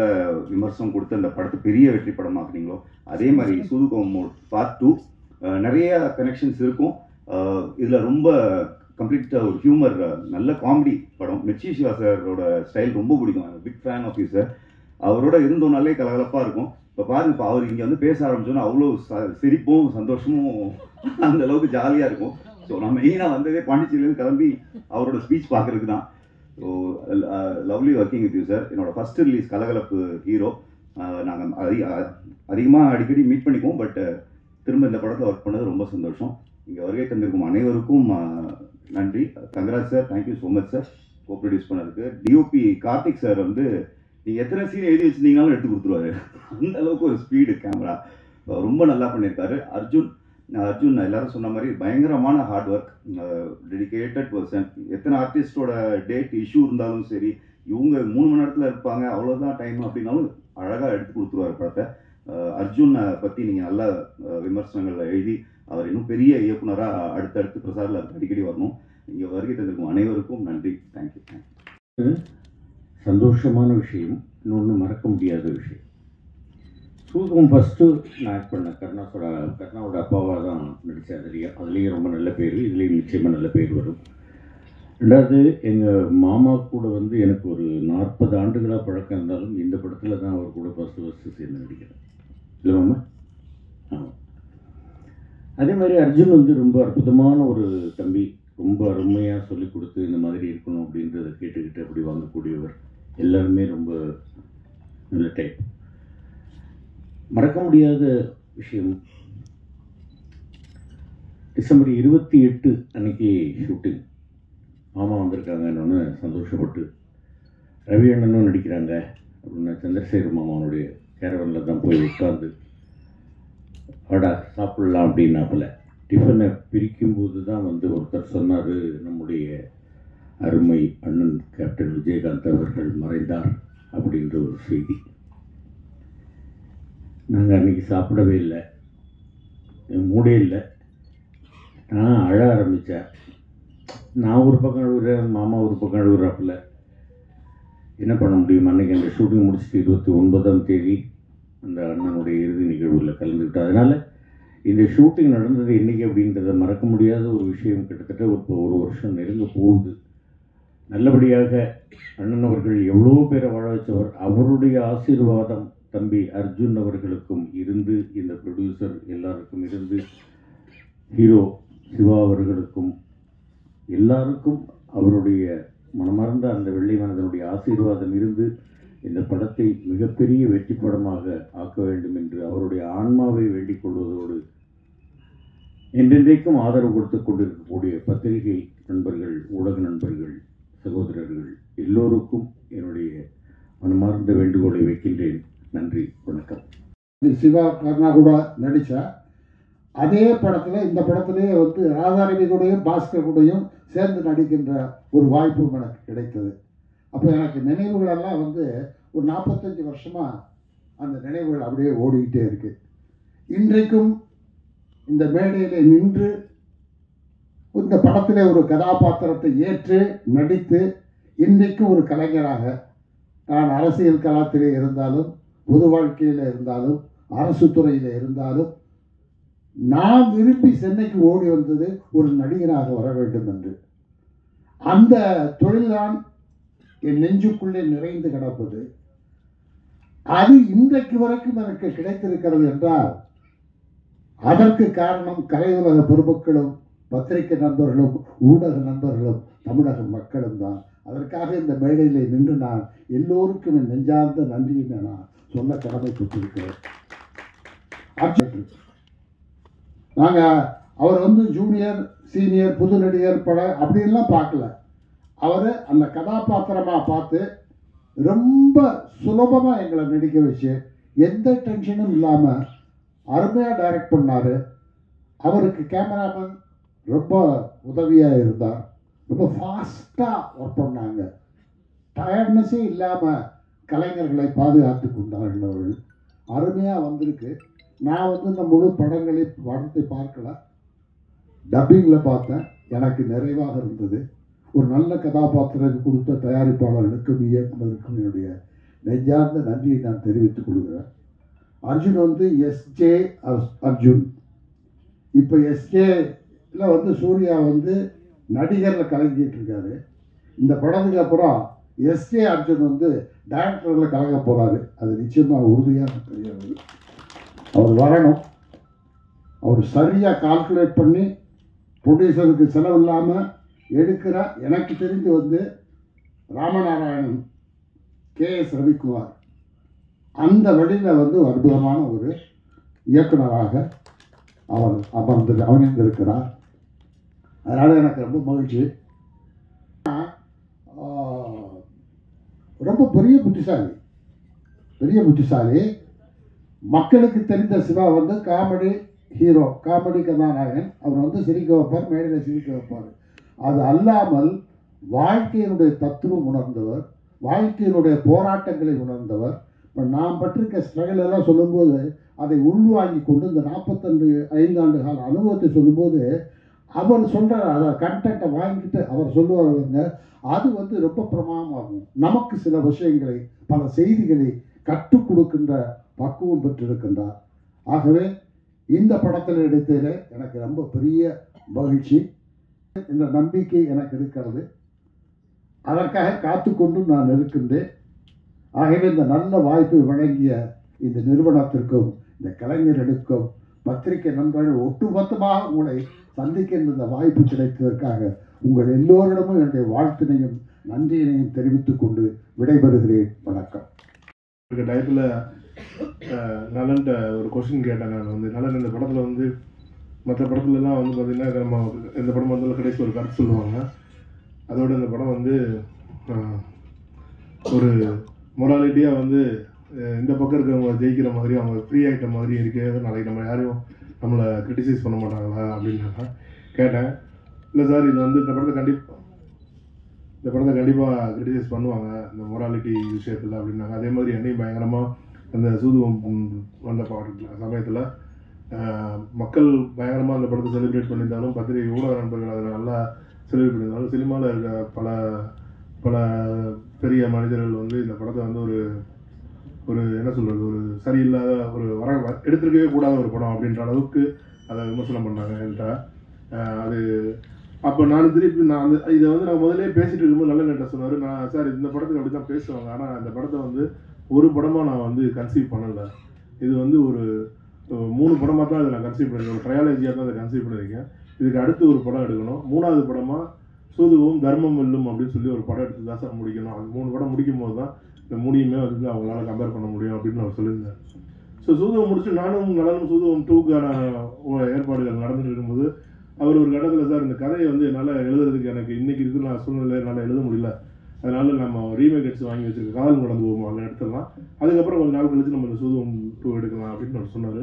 நல்ல விமர்சனம் கொடுத்து அந்த படத்தை பெரிய வெற்றி படமாக்குனீங்களோ அதே மாதிரி சூதுகம் பார்ட் 2 நிறைய கனெக்ஷன்ஸ் இருக்கும். இதில் ரொம்ப கம்ப்ளீட்டாக ஒரு ஹியூமர், நல்ல காமெடி படம். மிர்ச்சி சிவா சாரோட ஸ்டைல் ரொம்ப பிடிக்கும். I'm big fan of you sir. அவரோட இருந்தோம்னாலே கலகலப்பாக இருக்கும். இப்போ பாருங்க, இப்போ அவர் இங்கே வந்து பேச ஆரம்பிச்சோன்னா அவ்வளோ சிரிப்பும் சந்தோஷமும் அந்த அளவுக்கு ஜாலியாக இருக்கும். ஸோ நான் மெயினாக வந்ததே பாண்டிச்சேரியிலேருந்து கிளம்பி அவரோட ஸ்பீச் பார்க்குறதுக்கு தான். So lovely working with you sir. என்னோடய ஃபஸ்ட் ரிலீஸ் கலகலப்பு ஹீரோ. நாங்கள் அதிகமாக அடிக்கடி மீட் பண்ணிக்குவோம். பட் திரும்ப இந்த படத்தில் ஒர்க் பண்ணது ரொம்ப சந்தோஷம். இங்கே வருகை தந்திருக்கும் அனைவருக்கும் நன்றி. Gangaraj sir, thank you so much sir கோ ப்ரொடியூஸ் பண்ணதுக்கு. டிஓபி கார்த்திக் சார் வந்து நீங்கள் எத்தனை சீன் எழுதி வச்சுருந்தீங்கனாலும் எடுத்து கொடுத்துருவாரு. அந்த அளவுக்கு ஒரு ஸ்பீடு கேமரா, ரொம்ப நல்லா பண்ணியிருக்காரு. அர்ஜுன் எல்லாரும் சொன்ன மாதிரி பயங்கரமான ஹார்ட் ஒர்க், டெடிகேட்டட் பர்சன். எத்தனை ஆர்டிஸ்டோட டேட் இஷ்யூ இருந்தாலும் சரி, இவங்க 3 மணி நேரத்தில் இருப்பாங்க, அவ்வளோதான் டைம் அப்படின்னாலும் அழகாக எடுத்து கொடுத்துருவார் படத்தை. அர்ஜுனை பற்றி நீங்கள் நல்ல விமர்சனங்கள் எழுதி அவர் இன்னும் பெரிய இயக்குனராக அடுத்தடுத்து பிரசாரில் அடிக்கடி வரணும். இங்கே வருகை தந்திருக்கும் அனைவருக்கும் நன்றி. தேங்க்யூ. சந்தோஷமான விஷயம், இன்னொன்று மறக்க முடியாத விஷயம். சூதுகம் ஃபஸ்ட்டு நான் ஆக்ட் பண்ணேன். கருணாவோட அப்பாவாக தான் நடித்தேன். அதுலேயும் ரொம்ப நல்ல பேர், இதுலேயும் நிச்சயமாக நல்ல பேர் வரும். ரெண்டாவது, எங்கள் மாமா கூட வந்து எனக்கு ஒரு 40 ஆண்டுகளாக பழக்கம் இருந்தாலும் இந்த படத்தில் தான் அவர் கூட ஃபஸ்ட்டு சேர்ந்து நடிக்கிறேன். இல்லை மாமா? ஆமாம். அதே மாதிரி அர்ஜுன் வந்து ரொம்ப அற்புதமான ஒரு தம்பி. ரொம்ப அருமையாக சொல்லிக் கொடுத்து இந்த மாதிரி இருக்கணும் அப்படின்றத கேட்டுக்கிட்டு அப்படி வாங்கக்கூடியவர். எல்லாருமே ரொம்ப நல்ல டைப். மறக்க முடியாத விஷயம், டிசம்பர் 28 அன்னைக்கு ஷூட்டிங். மாமா வந்திருக்காங்கன்னு சந்தோஷப்பட்டு ரவி அண்ணனும் நடிக்கிறாங்க அப்படின்னா சந்திரசேகர் மாமாவனுடைய கேரவனில் தான் போய் உட்கார்ந்து வாடா சாப்பிட்லாம் அப்படின்னாப்புல. டிஃபனை பிரிக்கும்போது தான் வந்து ஒருத்தர் சொன்னார், நம்முடைய அருமை அண்ணன் கேப்டன் விஜயகாந்த் அவர்கள் மறைந்தார் அப்படின்ற ஒரு செய்தி. நாங்கள் அன்றைக்கி சாப்பிடவே இல்லை, மூடே இல்லை. நான் அழ ஆரம்பித்தேன். நான் ஒரு பக்கம் அழுகுறேன், மாமா ஒரு பக்கம் அழுகுறாப்புல. என்ன பண்ண முடியும்? அன்றைக்கி அந்த ஷூட்டிங் முடிச்சுட்டு 29ஆம் தேதி அந்த அண்ணனுடைய இறுதி நிகழ்வில் கலந்துக்கிட்டேன். அதனால் இந்த ஷூட்டிங் நடந்தது என்றைக்கு அப்படின்றத மறக்க முடியாத ஒரு விஷயம். கிட்டத்தட்ட இப்போ 1 வருஷம் நெருங்க போகுது. நல்லபடியாக அண்ணன் அவர்கள் எவ்வளோ பேரை வாழ வச்சவர். அவருடைய ஆசீர்வாதம் தம்பி அர்ஜுன் அவர்களுக்கும் இருந்து, இந்த ப்ரொடியூசர் எல்லாருக்கும் இருந்து, ஹீரோ சிவா அவர்களுக்கும் எல்லாருக்கும் அவருடைய மனமார்ந்த அந்த வெள்ளை மனதனுடைய ஆசீர்வாதம் இருந்து இந்த படத்தை மிகப்பெரிய வெற்றி படமாக ஆக்க வேண்டும் என்று அவருடைய ஆன்மாவை வேண்டிக் கொள்வதோடு, என்றென்றைக்கும் ஆதரவு கொடுத்து கொண்டிருக்கக்கூடிய பத்திரிகை நண்பர்கள், ஊடக நண்பர்கள், சகோதரர்கள் எல்லோருக்கும் என்னுடைய மனமார்ந்த வேண்டுகோளை வைக்கின்றேன். நன்றி, வணக்கம். சிவா கருணா கூட நடித்த அதே படத்தில் இந்த படத்திலேயே வந்து ராதாரவி கூடயும் பாஸ்கர் கூடயும் சேர்ந்து நடிக்கின்ற ஒரு வாய்ப்பும் எனக்கு கிடைத்தது. அப்போ எனக்கு நினைவுகளெல்லாம் வந்து ஒரு 45 வருஷமாக அந்த நினைவுகள் அப்படியே ஓடிக்கிட்டே இருக்குது. இன்றைக்கும் இந்த மேடையில் நின்று இந்த படத்திலே ஒரு கதாபாத்திரத்தை ஏற்று நடித்து இன்றைக்கும் ஒரு கலைஞராக, நான் அரசியல் களத்திலே இருந்தாலும், பொது வாழ்க்கையில் இருந்தாலும், அரசு துறையில் இருந்தாலும், நான் விரும்பி சென்னைக்கு ஓடி வந்தது ஒரு நடிகராக வர வேண்டும் என்று. அந்த தொழில்தான் என் நெஞ்சுக்குள்ளே நிறைந்து கிடப்பது. அது இன்றைக்கு வரைக்கும் எனக்கு கிடைத்திருக்கிறது என்றால் அதற்கு காரணம் கலையுலக பெருமக்களும், பத்திரிகை நண்பர்களும், ஊடக நண்பர்களும், தமிழக மக்களும் தான். அதற்காக இந்த மேடையில் நின்று நான் எல்லோருக்கும் என் நெஞ்சார்ந்த நன்றியை நான் சொல்ல கடமைப்பட்டிருக்கிறேன். நாங்கள் அவர் வந்து ஜூனியர், சீனியர், புது நடிகர் படம் அப்படின்லாம் பார்க்கல. அவர் அந்த கதாபாத்திரமாக பார்த்து ரொம்ப சுலபமாக எங்களை நடிக்க வச்சு எந்த டென்ஷனும் இல்லாமல் அருமையாக டைரக்ட் பண்ணார். அவருக்கு கேமராமேன் ரொம்ப உதவியாக இருந்தார். ரொம்ப ஃபாஸ்ட்டாக ஒர்க் பண்ணாங்க. டயர்ட்னஸே இல்லாமல் கலைஞர்களை பாதுகாத்து கொண்டார்கள் அவர்கள். அருமையாக வந்திருக்கு. நான் வந்து இந்த முழு படத்தை பார்க்கல, டப்பிங்கில் பார்த்தேன். எனக்கு நிறைவாக இருந்தது. ஒரு நல்ல கதாபாத்திரம் கொடுத்த தயாரிப்பாளர்களுக்கும் இயக்குனருக்கும் என்னுடைய நெஞ்சார்ந்த நன்றியை நான் தெரிவித்துக் கொள்கிறேன். அர்ஜுன் வந்து எஸ்ஜே அர்ஜுன். இப்போ எஸ்ஜேல வந்து சூர்யா வந்து நடிகரில் கலங்கிட்டு இருக்காரு. இந்த படத்துக்கு அப்புறம் எஸ்ஜே அர்ஜுன் வந்து டைரக்டரில் கலங்க போகிறாரு. அது நிச்சயமாக உறுதியாக தெரியாது. அவர் வரணும். அவர் சரியாக கால்குலேட் பண்ணி ப்ரொடியூசருக்கு செலவு இல்லாமல் எடுக்கிற, எனக்கு தெரிஞ்சு வந்து ராமநாராயணன், கேஎஸ் ரவிக்குமார் அந்த வழியில் வந்து அற்புதமான ஒரு இயக்குனராக அவர் அமைந்திருக்கிறார். அதனால் எனக்கு ரொம்ப மகிழ்ச்சி. ரொம்ப பெரிய புத்திசாலி. மக்களுக்கு தெரிந்த சிவா வந்து காமெடி ஹீரோ, காமெடி கதாநாயகன். அவர் வந்து சிரிக்க வைப்பார், மேடையில் சிரிக்க வைப்பார். அது அல்லாமல் வாழ்க்கையினுடைய தத்துவம் உணர்ந்தவர், வாழ்க்கையினுடைய போராட்டங்களை உணர்ந்தவர். இப்போ நாம் பற்றிருக்க ஸ்ட்ரகிள் எல்லாம் சொல்லும்போது அதை உள்வாங்கி கொண்டு இந்த 45 ஆண்டு கால அனுபவத்தை சொல்லும்போது அவர் சொல்கிற அதை கண்டென்ட்டை வாங்கிட்டு அவர் சொல்லுவாருங்க. அது வந்து ரொம்ப பிரமாதமாகும். நமக்கு சில விஷயங்களை, பல செய்திகளை கற்றுக் கொடுக்கின்ற பக்குவம் பெற்றிருக்கின்றார். ஆகவே இந்த படத்தில் எடுத்ததில் எனக்கு ரொம்ப பெரிய மகிழ்ச்சி, என்ற நம்பிக்கை எனக்கு இருக்கிறது. அதற்காக காத்து கொண்டும் நான் இருக்கின்றேன். ஆகவே இந்த நல்ல வாய்ப்பை வழங்கிய இந்த நிறுவனத்திற்கும் இந்த கலைஞர்களுக்கும் பத்திரிகை நண்பர்கள் ஒட்டுமொத்தமாக உங்களை சந்திக்கின்ற இந்த வாய்ப்பு கிடைத்ததற்காக உங்கள் எல்லோரிடமும் என்னுடைய வாழ்த்தினையும் நன்றியினையும் தெரிவித்துக் கொண்டு விடைபெறுகிறேன். வணக்கம். டயத்தில் நலன்ட்ட ஒரு கொஸ்டின் கேட்டேன். நான் வந்து நலன் இந்த படத்தில் வந்து மற்ற படத்துலலாம் வந்து பார்த்திங்கன்னா நம்ம இந்த படம் வந்து கடைசி ஒரு கருத்து சொல்லுவாங்க. அதோடு இந்த படம் வந்து ஒரு மொராலிட்டியாக வந்து இந்த பக்கம் இருக்கிறவங்க ஜெயிக்கிற மாதிரி, அவங்க ஃப்ரீ ஆகிட்ட மாதிரி இருக்குது. நாளைக்கு நம்ம யாரையும் நம்மளை கிரிட்டிசைஸ் பண்ண மாட்டாங்களா அப்படின்னு கேட்டேன். இல்லை சார், இது வந்து இந்த படத்தை கண்டிப்பாக கிரிட்டிசைஸ் பண்ணுவாங்க இந்த மொராலிட்டி விஷயத்தில் அப்படின்னாங்க. அதே மாதிரி என்னையும் பயங்கரமாக அந்த சூதுவம் வந்த சமயத்தில் மக்கள் பயங்கரமாக அந்த படத்தை செலிப்ரேட் பண்ணியிருந்தாலும், பத்திரிகை ஊடக நண்பர்கள் அதை நல்லா செலிப்ரேட் பண்ணியிருந்தாலும், சினிமாவில் இருக்க பல பெரிய மனிதர்கள் வந்து இந்த படத்தை வந்து ஒரு என்ன சொல்கிறது, ஒரு சரியில்லாத ஒரு எடுத்துருக்கவே கூடாத ஒரு படம் அப்படின்ற அளவுக்கு அதை விமர்சனம் பண்ணாங்க என்கிட்ட. அது அப்போ நான் திருப்பி இதை வந்து நான் முதலே பேசிகிட்டு இருக்கும்போது நல்ல நேரத்தை சொன்னார். நான் சார் இந்த படத்துக்கு அப்படி தான் பேசுவாங்க, ஆனால் இந்த படத்தை வந்து ஒரு படமாக நான் வந்து கன்சீவ் பண்ணலை. இது வந்து ஒரு 3 படமாக தான் அதை நான் கன்சீவ் பண்ணியிருக்கேன். ஒரு ட்ரையாலஜியாக தான் அதை கன்சீவ் பண்ணியிருக்கேன். இதுக்கு அடுத்து ஒரு படம் எடுக்கணும். 3வது படமாக சூதுவும் தர்மம் வெல்லும் அப்படின்னு சொல்லி ஒரு படம் எடுத்து தான் சார் முடிக்கணும். அந்த 3 படம் முடிக்கும் போது தான் இந்த 3யுமே வந்து அவங்களால கம்பேர் பண்ண முடியும் அப்படின்னு அவர் சொல்லியிருந்தேன். ஸோ சூதுவம் முடிச்சு நானும் நலனும் சூதுவம் 2க்கான ஏற்பாடுகள் நடந்துட்டு இருக்கும்போது அவர் ஒரு கட்டத்தில், சார் இந்த கதையை வந்து என்னால் எழுதுறதுக்கு எனக்கு இன்றைக்கி இருக்கிற நான் சூழ்நிலை என்னால் எழுத முடியல, அதனால நம்ம ரீமேக் எடுத்து வாங்கி வச்சுருக்க காதல் நடந்து போவோம், அங்கே எடுத்துடலாம், அதுக்கப்புறம் கொஞ்சம் நாள் கழிச்சு நம்ம இந்த சூதுவம் 2 எடுக்கலாம் அப்படின்னு அவர் சொன்னார்.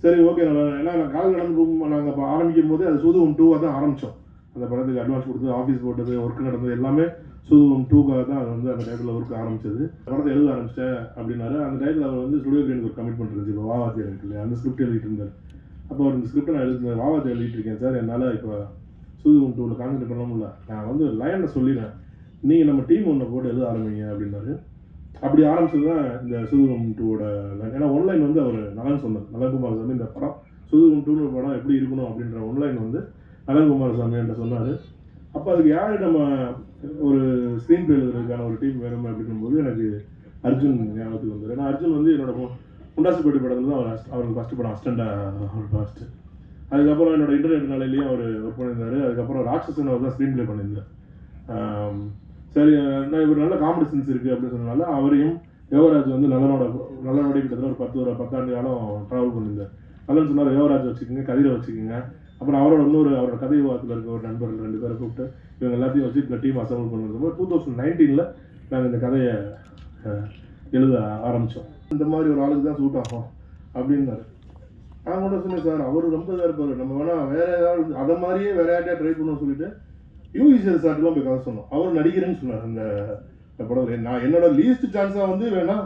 சரி, ஓகே. ஏன்னா நான் காதல் நடந்து போகும் நாங்கள் இப்போ ஆரம்பிக்கும் போது அது சூதுவம் 2வாக தான் ஆரம்பித்தோம். அந்த படத்துக்கு அட்வான்ஸ் கொடுத்து ஆஃபீஸ் போட்டது, ஒர்க் நடந்தது எல்லாமே சூதுவம் 2க்காக தான் அது வந்து அந்த டைத்தில் ஒர்க் ஆரம்பிச்சது. படத்தை எழுத ஆரம்பிச்சிட்டேன் அப்படின்னாரு. அந்த டைத்தில் அவர் வந்து ஸ்டுடியோ கிரீனுக்கு ஒரு கமிட்மெண்ட் இருந்துச்சு. இப்போ வாவாத்தி இருக்கு இல்லையா, அந்த ஸ்கிரிப்ட் எழுதிட்டு இருந்தார். அப்போ அவர் இந்த ஸ்கிரிப்டை நான் எழுதுனேன், வாவாத்தி எழுதிட்டு இருக்கேன் சார், என்னால் இப்போ சூதுவம் 2வில் கான்சென்ட்ரேட் பண்ண முடியல, நான் வந்து லைனை சொல்லிடுறேன், நீங்கள் நம்ம டீம் ஒன்றை போட்டு எழுத ஆரம்பிங்க அப்படின்னாரு. அப்படி ஆரம்பிச்சது தான் இந்த சூதுவம் 2வோட லைன். ஏன்னா ஒன்லைன் வந்து அவர் நலன் சொன்னார், நலன்குமார் சாமி இந்த படம் சூதுவம் 2 படம் எப்படி இருக்கணும் அப்படின்ற ஒன்லைன் வந்து நலன்குமார் சாமி என்கிட்ட சொன்னார். அப்போ அதுக்கு யார் நம்ம ஒரு ஸ்க்ரீன் பிளே எழுதுறதுக்கான ஒரு டீம் வேணும் அப்படின்னும்போது எனக்கு அர்ஜுன் ஞாபகத்துக்கு வந்தார். ஏன்னா அர்ஜுன் வந்து என்னோட முண்டாசுப்பட்டி படத்தில் தான் அவருக்கு ஃபஸ்ட்டு படம் அசிஸ்டண்டாக அவர் ஃபஸ்ட்டு. அதுக்கப்புறம் என்னோட இன்டர்நெட் நாளையிலையும் அவர் ஒர்க் பண்ணியிருந்தார். அதுக்கப்புறம் ராட்சசன் அவர் தான் ஸ்க்ரீன் பிளே பண்ணியிருந்தார். சரி, நான் இவர் நல்ல காமெடி சென்ஸ் இருக்குது அப்படின்னு சொன்னனால அவரையும் யோகராஜ் வந்து நல்லனோட கிட்டத்தட்ட ஒரு 10 ஆண்டு காலம் ட்ராவல் பண்ணியிருந்தார். நல்லன்னு சொன்னார், யோகராஜ் வச்சுக்கோங்க, கதிரை வச்சுக்கோங்க. அப்புறம் அவரோட கதை விவாதத்தில் இருக்க ஒரு நண்பர்கள் 2 பேரை கூப்பிட்டு இவங்க எல்லாத்தையும் வச்சு இந்த டீம் அசம்பிள் பண்ணுறது 2019 நாங்கள் இந்த கதையை எழுத ஆரம்பித்தோம். இந்த மாதிரி ஒரு ஆளுக்கு தான் சூட் ஆகும் அப்படின்னாரு. நான் கூட சொன்னேன், சார் அவர் ரொம்ப இதாக இருப்பார், நம்ம வேணால் வேறு ஏதாவது அதை மாதிரியே வேறு யார்ட்டையா ட்ரை பண்ணணும்னு சொல்லிட்டு யூஇசிஎல் சார்ட்டெலாம் போய் கதை சொன்னோம். அவர் நடிக்கிறேன்னு சொன்னார் இந்த படத்தில். நான் என்னோட லீஸ்ட் சான்ஸாக வந்து வேணால்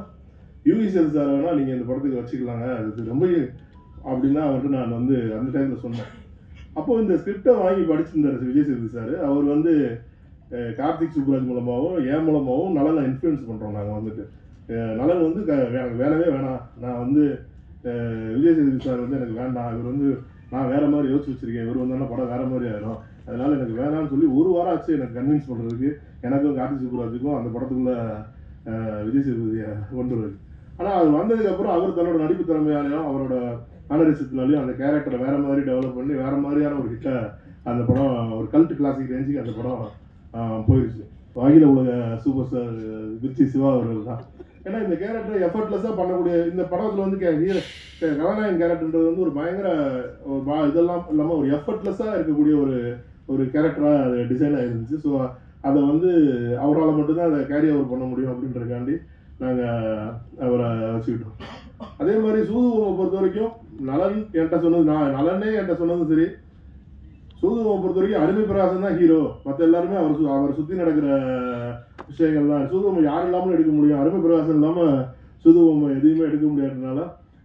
யூஇசிஎல் சார் வேணால் நீங்கள் இந்த படத்துக்கு வச்சுக்கலாங்க, அது ரொம்ப அப்படின்னா அவர்கிட்ட நான் வந்து அந்த டைமில் சொன்னேன். அப்போது இந்த ஸ்கிரிப்டை வாங்கி படிச்சிருந்தார் விஜய் சேதுபதி சார். அவர் வந்து கார்த்திக் சுப்ராஜ் மூலமாகவும் என் மூலமாகவும் நல்லா இன்ஃப்ளூயன்ஸ் பண்ணுறோம் நாங்கள் வந்துட்டு. நலன் வந்து எனக்கு வேணவே வேணாம், நான் வந்து விஜய் சேதுபதி சார் வந்து எனக்கு வேண்டாம், இவர் வந்து நான் வேறு மாதிரி யோசிச்சு வச்சுருக்கேன், இவர் வந்தாலும் படம் வேறு மாதிரி ஆயிரும், அதனால் எனக்கு வேணாம்னு சொல்லி ஒரு வாரம் ஆச்சு எனக்கு கன்வின்ஸ் பண்ணுறதுக்கு, எனக்கும் கார்த்தி சுப்புராஜுக்கும் அந்த படத்துக்குள்ளே விஜய் சேதுபதியை கொண்டு வருது. ஆனால் அது வந்ததுக்கப்புறம் அவர் தன்னோட நடிப்பு திறமையாலையும் அவரோட மேனரிசத்தினாலையும் அந்த கேரக்டரை வேறு மாதிரி டெவலப் பண்ணி வேறு மாதிரியான ஒரு ஹிட்டை அந்த படம் ஒரு கல்ட் கிளாசிக் ரேஞ்சுக்கு அந்த படம் போயிடுச்சு. அகில உலக சூப்பர் ஸ்டார் திருச்சி சிவா அவர்கள் தான். ஏன்னா இந்த கேரக்டர் எஃபர்ட்லெஸ்ஸாக பண்ணக்கூடிய இந்த படத்தில் வந்து கதாநாயகன் கேரக்டர்ன்றது வந்து ஒரு பயங்கர இதெல்லாம் இல்லாமல் ஒரு எஃபர்ட்லெஸ்ஸாக இருக்கக்கூடிய ஒரு கேரக்டராக அது டிசைன் ஆகிருந்துச்சு. ஸோ அதை வந்து அவரால் மட்டும்தான் அதை கேரி ஓவர் பண்ண முடியும் அப்படின்றதுக்காண்டி நாங்கள் அவரை வச்சுக்கிட்டோம். அதே மாதிரி சூதுவோமை பொறுத்த வரைக்கும் நலன் என்கிட்ட சொன்னது, நலனே என்கிட்ட சொன்னதும் சரி, சூதுவோமை பொறுத்த வரைக்கும் அருமை பிரகாசம் தான் ஹீரோ, மற்ற எல்லாருமே அவர் சுற்றி நடக்கிற விஷயங்கள் தான். சூதுவோமை யார் இல்லாமல் எடுக்க முடியும், அருமை பிரகாசம் இல்லாமல் சூதுவோமை எதையுமே எடுக்க முடியாததுனால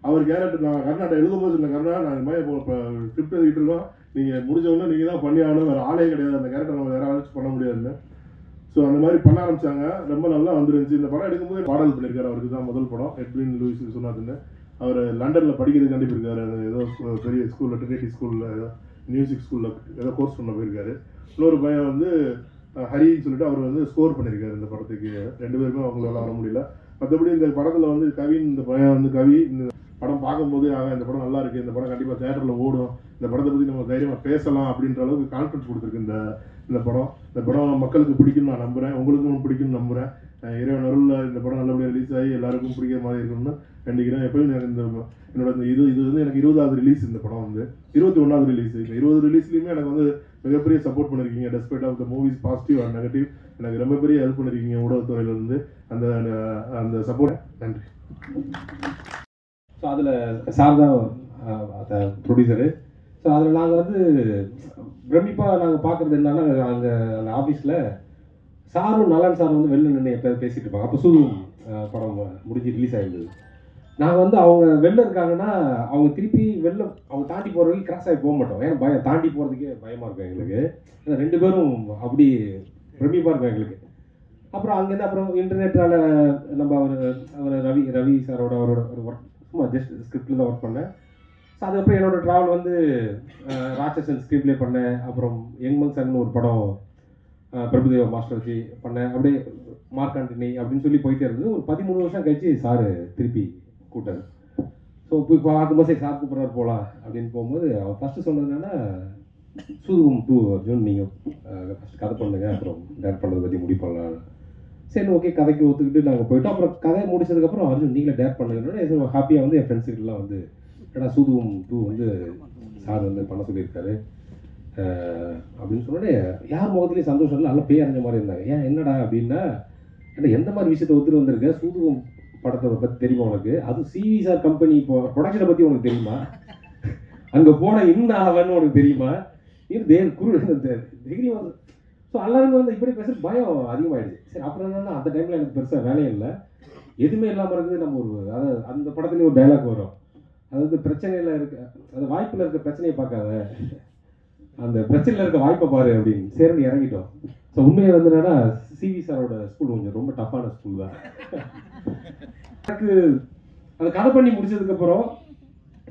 அவர் கேரக்டர் நான் கர்நாடகா எழுதும்போது சொன்ன கர்நாடகா நான் இந்த மாதிரி இப்போ ஸ்கிரிப்ட் எழுதிட்டு இருக்கோம், நீங்கள் முடிஞ்சவொடனே நீங்கள் தான் பண்ணி ஆகணும், வேறு ஆளே கிடையாது, அந்த கேரக்டர் நம்ம வேறு ஆளாச்சும் பண்ண முடியாதுன்னு. ஸோ அந்த மாதிரி பண்ண ஆரம்பித்தாங்க. ரொம்ப நல்லா வந்துருந்துச்சு. இந்த படம் எடுக்கும்போது பாடல் பண்ணியிருக்காரு. அவருக்கு தான் முதல் படம் எட்வின் லூயிஸ் சொன்னாதுன்னு. அவர் லண்டனில் படிக்கிறது கண்டிப்பாக இருக்காரு. ஏதோ பெரிய ஸ்கூலில் ட்ரினிட்டி ஸ்கூலில் ஏதோ மியூசிக் ஸ்கூலில் ஏதோ கோர்ஸ் பண்ண போயிருக்காரு. இன்னொரு பையன் வந்து ஹரின்னு சொல்லிட்டு அவர் வந்து ஸ்கோர் பண்ணியிருக்காரு இந்த படத்துக்கு. 2 பேருமே அவங்களால வர முடியல. மற்றபடி இந்த படத்தில் வந்து கவின், இந்த பையன் வந்து கவி இந்த படம் பார்க்கும்போது இந்த படம் நல்லா இருக்குது, இந்த படம் கண்டிப்பாக தேட்டரில் ஓடும், இந்த படத்தை பற்றி நம்ம தைரியமாக பேசலாம் அப்படின்ற அளவுக்கு கான்ஃபிடன்ஸ் கொடுத்துருக்கு இந்த படம் மக்களுக்கு பிடிக்கும்னு நான் நம்புகிறேன், உங்களுக்கும் பிடிக்கும்னு நம்புகிறேன். இறைவன் அருளில் இந்த படம் நல்லபடியாக ரிலீஸ் ஆகி எல்லாருக்கும் பிடிக்கிற மாதிரி இருக்கணும்னு நினைக்கிறேன். எப்போயும் என்னோட இது வந்து எனக்கு 20வது ரிலீஸ். இந்த படம் வந்து 21வது ரிலீஸ். இந்த 20 ரிலீஸ்லையுமே எனக்கு வந்து மிகப்பெரிய சப்போர்ட் பண்ணியிருக்கீங்க. Despite of the movies positive and negative எனக்கு ரொம்ப பெரிய ஹெல்ப் பண்ணியிருக்கீங்க ஊடகத்துறையிலேருந்து. அந்த சப்போர்ட் நன்றி. ஸோ அதில் சார் தான் ப்ரொடியூசரு. ஸோ அதில் நாங்கள் வந்து பிரமிப்பாக நாங்கள் பார்க்குறது என்னன்னா, அங்கே அந்த ஆஃபீஸில் சாரும் நலன் சார் வந்து வெளில நின்று எப்போயாவது பேசிகிட்டு இருப்பாங்க. அப்போ சூதும் படம் முடிஞ்சு ரிலீஸ் ஆகிருந்தது. நாங்கள் வந்து அவங்க வெளில இருக்காங்கன்னா அவங்க திருப்பி வெளில அவங்க தாண்டி போகிற வரைக்கும் கிராஸ் ஆகி போக மாட்டோம். ஏன்னா தாண்டி போகிறதுக்கே பயமாக இருக்கும் எங்களுக்கு. ஏன்னா 2 பேரும் அப்படி பிரமிப்பாக இருக்கும் எங்களுக்கு. அப்புறம் அங்கேருந்து அப்புறம் இன்டர்நெட்டால் நம்ம அவர் ரவி சாரோட அவரோட ஒரு ஒர்க் சும்மா ஜஸ்ட் ஸ்கிரிப்டில் தான் ஒர்க் பண்ணேன். ஸோ அதுக்கப்புறம் என்னோடய ட்ராவல் வந்து ராட்சசன் ஸ்க்ரீன் ப்ளே பண்ணேன். அப்புறம் யங் சன்னு ஒரு படம் பிரபுதேவா மாஸ்டர் வச்சு பண்ணேன். அப்படியே மார்க் ஆண்டனி அப்படின்னு சொல்லி போயிட்டே இருந்தது. ஒரு 13 வருஷம் கழிச்சு சார் திருப்பி கூட்டார். ஸோ போய் பார்க்கும்போது சரி சார் கூப்பிட்றாரு போகலாம் அப்படின்னு போகும்போது அவர் ஃபஸ்ட்டு சொன்னது என்னன்னா, சூதுகம் 2 அர்ஜுன் நீங்கள் ஃபஸ்ட்டு கதை பண்ணுங்க, அப்புறம் டேரக்ட் பண்ணுறதை பற்றி முடிவு பண்ணலாம். சரி ஓகே கதைக்கு ஒத்துக்கிட்டு நாங்கள் போயிட்டோம். அப்புறம் கதை முடிச்சதுக்கப்புறம் அர்ஜுன் நீங்களே டேரக்ட் பண்ணுங்கன்னா ஹாப்பியாக வந்து என் ஃப்ரெண்ட்ஸுக்கெல்லாம் வந்து ஏன்னா சூதுகம் 2 வந்து சார் வந்து பண்ண சொல்லியிருக்காரு அப்படின்னு சொன்னோடனே யார் முகத்துலேயும் சந்தோஷம் இல்லை, நல்லா பேய் அறிஞ்ச மாதிரி இருந்தாங்க. ஏன் என்னடா அப்படின்னா, ஏன்னா எந்த மாதிரி விஷயத்தை ஒத்துட்டு வந்திருக்க, சூதுகம் படத்தை பற்றி தெரியுமா உனக்கு, அது சிவிசார் கம்பெனி இப்போ ப்ரொடக்ஷனை பற்றி உனக்கு தெரியுமா, அங்கே போன இன்னும் ஆவன்னு உனக்கு தெரியுமா, இது டிகிரி வந்து. ஸோ எல்லாருமே வந்து இப்படி பேசுகிற பயம் அதிகமாகிடுச்சு. சரி அப்புறம் என்னன்னா அந்த டைமில் எனக்கு பெருசாக வேலையும் இல்லை, எதுவுமே இல்லாமல் இருக்குது. நம்ம ஒரு அதாவது அந்த படத்துலேயே ஒரு டைலாக் வரும், அதாவது பிரச்சனையில் இருக்க அந்த வாய்ப்பில் இருக்க பிரச்சனையை பார்க்காத, அந்த பிரச்சனையில் இருக்க வாய்ப்பை பாரு அப்படின்னு சேர்ந்து இறங்கிட்டோம். ஸோ உண்மையை வந்து என்னன்னா சிவி சாரோட ஸ்கூல் கொஞ்சம் ரொம்ப டஃப்பான ஸ்கூல் தான். எனக்கு அதை கதை பண்ணி முடிச்சதுக்கப்புறம்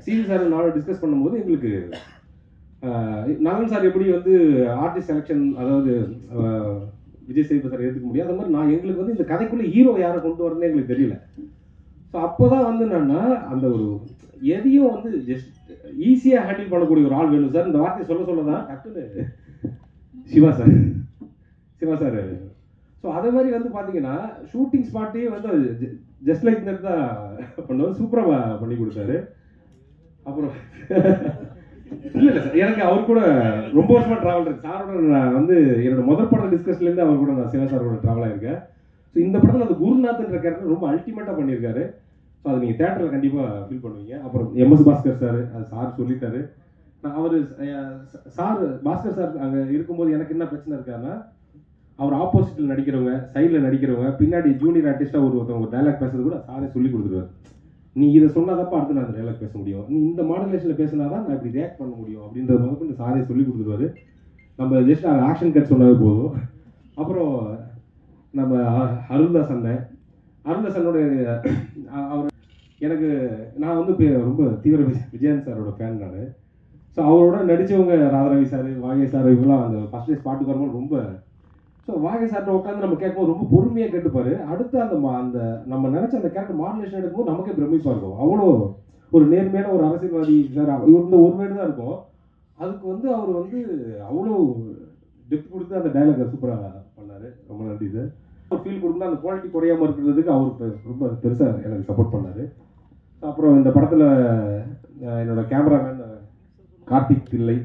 சிவி சார் நானும் டிஸ்கஸ் பண்ணும்போது எங்களுக்கு நலன் சார் எப்படி வந்து ஆர்டிஸ்ட் செலெக்ஷன், அதாவது விஜய் சேதுபதி சார் ஏற்றுக்க முடியும், அது மாதிரி எங்களுக்கு வந்து இந்த கதைக்குள்ளே ஹீரோ யாரை கொண்டு வரணும்னு எங்களுக்கு தெரியல. ஸோ அப்போ தான் வந்து என்னன்னா அந்த ஒரு எதையும் வந்து ஜஸ்ட் ஈஸியாக ஹேண்டில் பண்ணக்கூடிய ஒரு ஆள் வேணும் சார். இந்த வார்த்தையை சொல்ல தான் டக்குன்னு சிவா சார். ஸோ அதே மாதிரி வந்து பார்த்தீங்கன்னா ஷூட்டிங் ஸ்பாட்டையே வந்து ஜஸ்ட் லைக் தட் தான் பண்ணுவார், சூப்பராக பண்ணி கொடுத்தாரு. அப்புறம் இல்லை சார் எனக்கு அவர் கூட ரொம்ப வருஷமாக ட்ராவல் இருக்கு. சாரோட நான் வந்து என்னோட முதல் படம் டிஸ்கஸ்லேருந்து அவர் கூட நான் சிவா சாரோட ட்ராவல் ஆகிருக்கேன். ஸோ இந்த படத்தில் அந்த குருநாத்ன்ற கேரக்டர் ரொம்ப அல்டிமேட்டாக பண்ணியிருக்காரு. ஸோ அது நீங்கள் தேட்டரில் கண்டிப்பாக ஃபீல் பண்ணுவீங்க. அப்புறம் MS பாஸ்கர் சார், அது சார் சொல்லிட்டாரு. அவர் சார் பாஸ்கர் சார் அங்கே இருக்கும்போது எனக்கு என்ன பிரச்சனை இருக்காருன்னா, அவர் ஆப்போசிட்டில் நடிக்கிறவங்க, சைடில் நடிக்கிறவங்க, பின்னாடி ஜூனியர் ஆர்டிஸ்ட்டாக ஒருத்தவங்க ஒரு டைலாக் பேசுறது கூட சாரே சொல்லி கொடுத்துருவார். நீ இதை சொன்னாதப்பா அடுத்து நான் அந்த டைலாக் பேச முடியும், நீ இந்த மாடுலேஷனில் பேசினா தான் நான் இப்படி ரியாக்ட் பண்ண முடியும் அப்படின்றது மாதிரி இந்த சாரே சொல்லி கொடுத்துருவாரு. நம்ம ஜஸ்ட் ஆக்ஷன் கட் சொன்னாவே போதும். அப்புறம் நம்ம அருள்தாஸ் அண்ணன், அருளசனுடைய அவர் எனக்கு நான் வந்து ரொம்ப தீவிர விஜயன் சாரோட ஃபேன் நான். ஸோ அவரோட நடித்தவங்க ராதாரவி சார், வாகை சார், இவங்களாம் அந்த ஃபஸ்ட் டேஸ் பாட்டுக்கு வரும்போது ரொம்ப, ஸோ வாகை சார்ட்ட உட்காந்து நம்ம கேட்கும்போது ரொம்ப பொறுமையாக கேட்டுப்பாரு. அடுத்து அந்த நம்ம நினச்ச அந்த கேரக்டர் மாடுலேஷன் எடுக்கும்போது நமக்கே பிரமிப்பாக இருக்கும். அவ்வளோ ஒரு நேர்மையான ஒரு அரசியல்வாதி சார். இவர் இந்த ஒரு வேர்டு தான் இருக்கும், அதுக்கு வந்து அவர் வந்து அவ்வளோ டெப்த் கொடுத்து அந்த டைலாகை சூப்பராக பண்ணார். ரொம்ப நன்றி சார். ஒரு ஃபீல் கொடுக்கும்போது அந்த குவாலிட்டி குறையாமல் இருக்கிறதுக்கு அவர் ரொம்ப பெருசாக எனக்கு சப்போர்ட் பண்ணார். அப்புறம் இந்த படத்தில் என்னோட கேமராமேன் கார்த்திக் தில்லை.